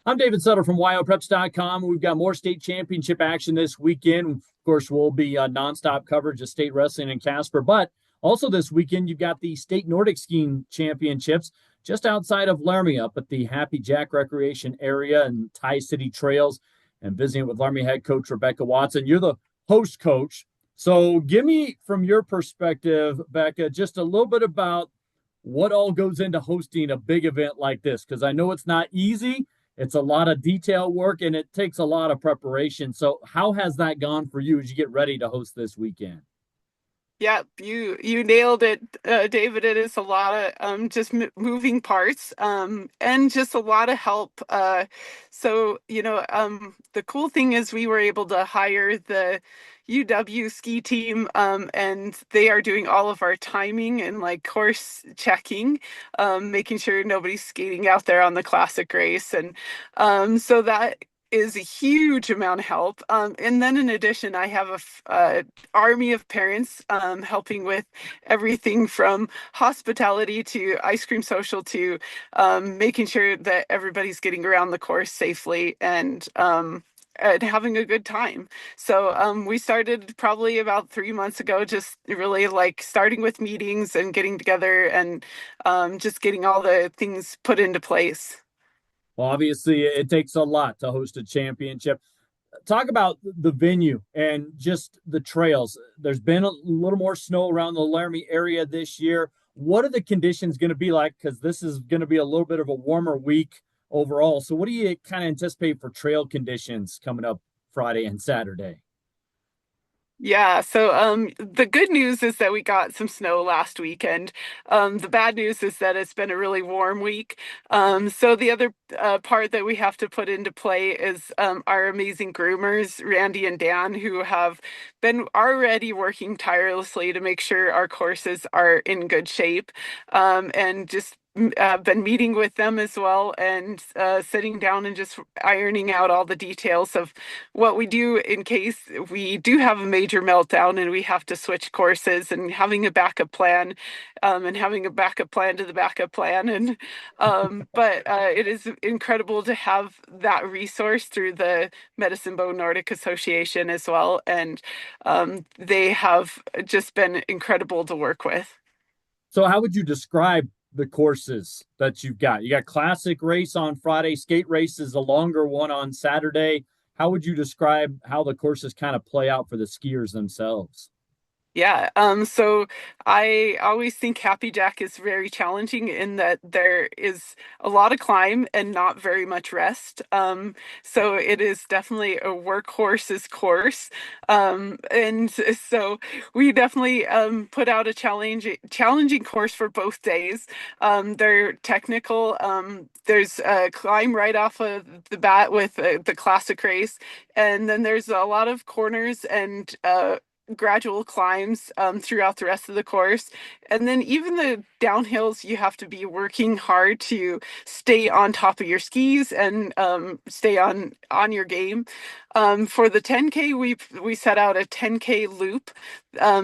I'm David Sutter from Wyopreps.com. We've got more state championship action this weekend. Of course, we'll be nonstop coverage of state wrestling in Casper, but also this weekend, you've got the state Nordic skiing championships just outside of Laramie up at the Happy Jack Recreation area and Tie City Trails. And visiting with Laramie head coach Rebecca Watson. You're the host coach. So give me, from your perspective, Becca, just a little bit about what all goes into hosting a big event like this, because I know it's not easy. It's a lot of detail work and it takes a lot of preparation. So, how has that gone for you as you get ready to host this weekend? Yeah, you nailed it, David. It is a lot of just m moving parts and just a lot of help. The cool thing is we were able to hire the UW ski team, and they are doing all of our timing and like course checking, making sure nobody's skating out there on the classic race, and so that is a huge amount of help. And then in addition, I have a army of parents helping with everything from hospitality to ice cream social to making sure that everybody's getting around the course safely and having a good time. So we started probably about 3 months ago, just really like starting with meetings and getting together and just getting all the things put into place. Well, obviously, it takes a lot to host a championship. Talk about the venue and just the trails. There's been a little more snow around the Laramie area this year. What are the conditions going to be like? Because this is going to be a little bit of a warmer week overall. So, what do you kind of anticipate for trail conditions coming up Friday and Saturday? Yeah, so the good news is that we got some snow last weekend. The bad news is that it's been a really warm week. So the other part that we have to put into play is our amazing groomers, Randy and Dan, who have been already working tirelessly to make sure our courses are in good shape, and just been meeting with them as well and sitting down and just ironing out all the details of what we do in case we do have a major meltdown and we have to switch courses, and having a backup plan, and having a backup plan to the backup plan. And but it is incredible to have that resource through the Medicine Bow Nordic Association as well. And they have just been incredible to work with. So, how would you describe the courses that you've got? You got classic race on Friday, skate race is a longer one on Saturday. How would you describe how the courses kind of play out for the skiers themselves? Yeah, so I always think Happy Jack is very challenging in that there is a lot of climb and not very much rest. So it is definitely a workhorse's course. And so we definitely put out a challenging course for both days. They're technical. There's a climb right off of the bat with the classic race, and then there's a lot of corners and gradual climbs throughout the rest of the course. And then even the downhills, you have to be working hard to stay on top of your skis and stay on your game. For the 10K, we set out a 10K loop.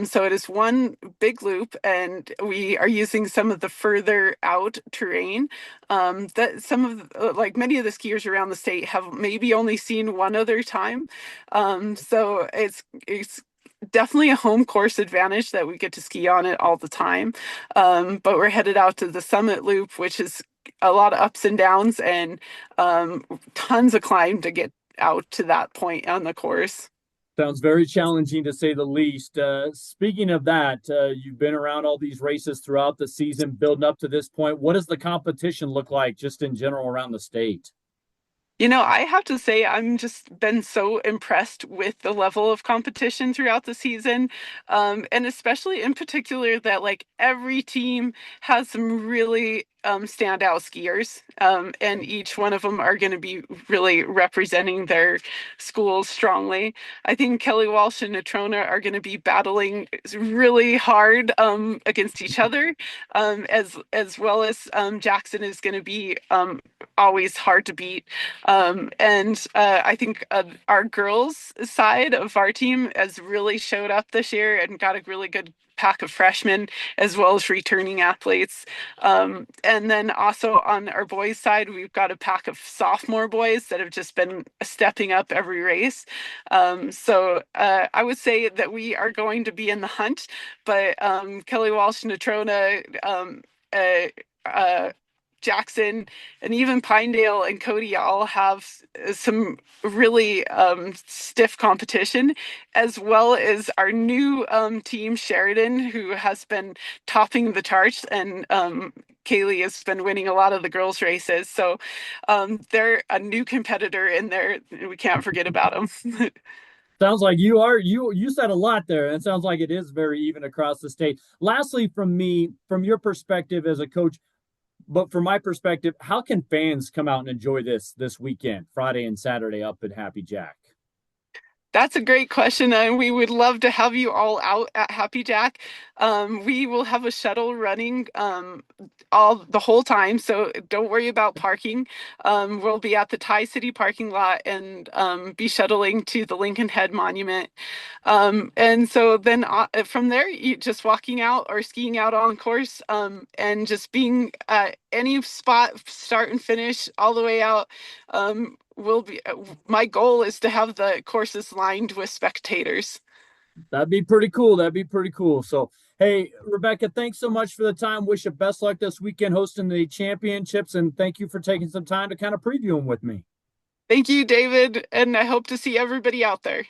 So it is one big loop, and we are using some of the further out terrain that some of like many of the skiers around the state have maybe only seen one other time. So it's definitely a home course advantage that we get to ski on it all the time. But we're headed out to the Summit Loop, which is a lot of ups and downs and tons of climb to get out to that point on the course. Sounds very challenging to say the least. Speaking of that, you've been around all these races throughout the season, building up to this point. What does the competition look like just in general around the state? You know, I have to say, I'm just been so impressed with the level of competition throughout the season. And especially in particular that like every team has some really standout skiers. And each one of them are going to be really representing their schools strongly. I think Kelly Walsh and Natrona are going to be battling really hard against each other, as well as Jackson is going to be always hard to beat. And I think our girls' side of our team has really showed up this year and got a really good pack of freshmen as well as returning athletes. And then also on our boys' side, we've got a pack of sophomore boys that have just been stepping up every race. I would say that we are going to be in the hunt, but Kelly Walsh, Natrona, uh, uh, Jackson, and even Pinedale and Cody all have some really stiff competition, as well as our new team, Sheridan, who has been topping the charts, and Kaylee has been winning a lot of the girls' races. So they're a new competitor in there. We can't forget about them. Sounds like you said a lot there. It sounds like it is very even across the state. Lastly, from me, from your perspective as a coach, but from my perspective, how can fans come out and enjoy this weekend, Friday and Saturday up at Happy Jack? That's a great question, and we would love to have you all out at Happy Jack. We will have a shuttle running all the whole time, so don't worry about parking. We'll be at the Tie City parking lot and be shuttling to the Lincoln Head Monument. And so then from there, you just walking out or skiing out on course, and just being at any spot, start and finish, all the way out. Will be My goal is to have the courses lined with spectators. That'd be pretty cool. That'd be pretty cool. So, hey, Rebecca, thanks so much for the time. Wish you best luck this weekend hosting the championships, and thank you for taking some time to kind of preview them with me. Thank you, David, and I hope to see everybody out there.